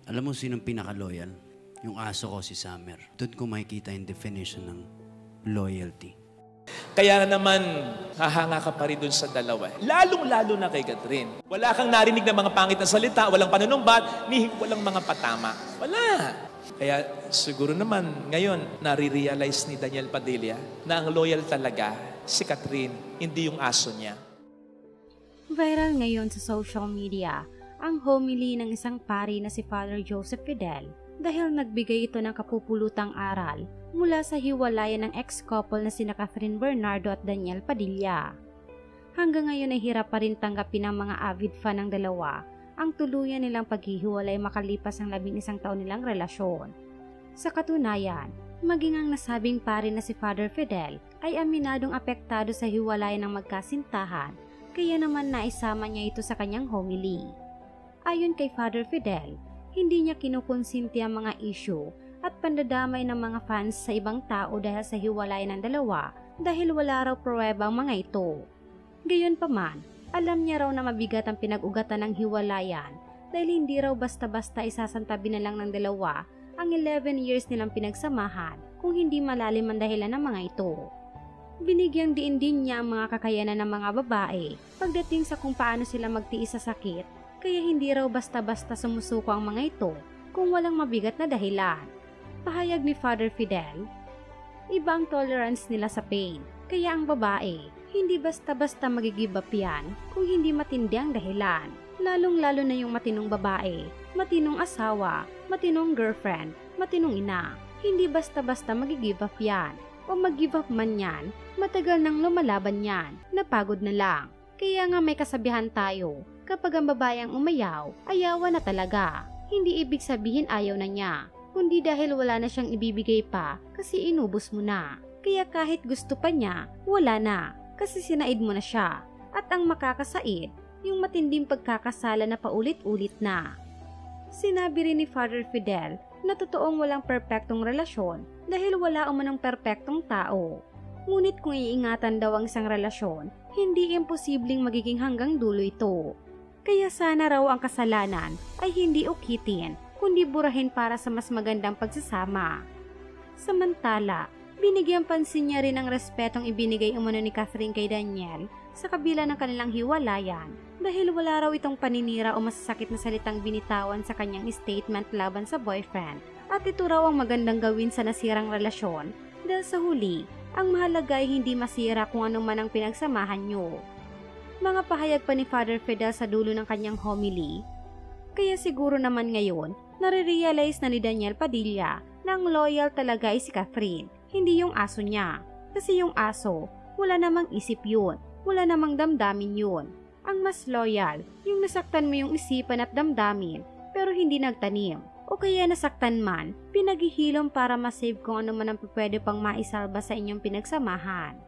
Alam mo sinong pinaka-loyal? Yung aso ko, si Summer. Doon ko makikita yung definition ng loyalty. Kaya naman, hahanga ka pa rin dun sa dalawa. Lalong-lalo na kay Catherine. Wala kang narinig na mga pangit na salita, walang panunumbat, ni walang mga patama. Wala. Kaya siguro naman ngayon, nare-realize ni Daniel Padilla na ang loyal talaga si Catherine, hindi yung aso niya. Viral ngayon sa social media ang homily ng isang pari na si Father Joseph Fidel dahil nagbigay ito ng kapupulutang aral mula sa hiwalayan ng ex-couple na sina Catherine Bernardo at Daniel Padilla. Hanggang ngayon ay hirap pa rin tanggapin ng mga avid fan ng dalawa ang tuluyan nilang paghihiwalay makalipas ang 11 taon nilang relasyon. Sa katunayan, maging ang nasabing pari na si Father Fidel ay aminadong apektado sa hiwalayan ng magkasintahan, kaya naman naisama niya ito sa kanyang homily. Ayon kay Father Fidel, hindi niya kinukonsinti ang mga issue at pandadamay ng mga fans sa ibang tao dahil sa hiwalayan ng dalawa dahil wala raw pruweba ang mga ito. Gayunpaman, alam niya raw na mabigat ang pinag-ugatan ng hiwalayan dahil hindi raw basta-basta isasantabi na lang ng dalawa ang 11 years nilang pinagsamahan kung hindi malalim ang dahilan ng mga ito. Binigyang diin din niya ang mga kakayanan ng mga babae pagdating sa kung paano sila magtiis sa sakit, kaya hindi raw basta-basta sumusuko ang mga ito kung walang mabigat na dahilan. Pahayag ni Father Fidel, iba ang tolerance nila sa pain, kaya ang babae, hindi basta-basta mag-give up yan kung hindi matindi ang dahilan. Lalong-lalo na yung matinong babae, matinong asawa, matinong girlfriend, matinong ina. Hindi basta-basta mag-give up yan. O mag-give up man yan, matagal nang lumalaban yan, napagod na lang. Kaya nga may kasabihan tayo, kapag ang babae ang umayaw, ayawan na talaga. Hindi ibig sabihin ayaw na niya, kundi dahil wala na siyang ibibigay pa kasi inubos mo na. Kaya kahit gusto pa niya, wala na kasi sinaid mo na siya. At ang makakasaid, yung matinding pagkakasala na paulit-ulit na. Sinabi rin ni Father Fidel na totoong walang perpektong relasyon dahil wala umanong perpektong tao. Ngunit kung iingatan daw ang isang relasyon, hindi imposibleng magiging hanggang dulo ito. Kaya sana raw ang kasalanan ay hindi ukitin, kundi burahin para sa mas magandang pagsasama. Samantala, binigyan pansin niya rin ang respetong ibinigay umano ni Catherine kay Daniel sa kabila ng kanilang hiwalayan dahil wala raw itong paninira o masasakit na salitang binitawan sa kanyang statement laban sa boyfriend. At ito raw ang magandang gawin sa nasirang relasyon dahil sa huli, ang mahalaga ay hindi masira kung ano man ang pinagsamahan nyo. Mga pahayag pa ni Father Fidel sa dulo ng kanyang homily. Kaya siguro naman ngayon, nare-realize na ni Daniel Padilla na ang loyal talaga ay si Catherine, hindi yung aso niya. Kasi yung aso, wala namang isip yun, wala namang damdamin yun. Ang mas loyal, yung nasaktan mo yung isipan at damdamin, pero hindi nagtanim. O kaya nasaktan man, pinaghihilom para masave kung ano man ang pwede pang maisalba sa inyong pinagsamahan.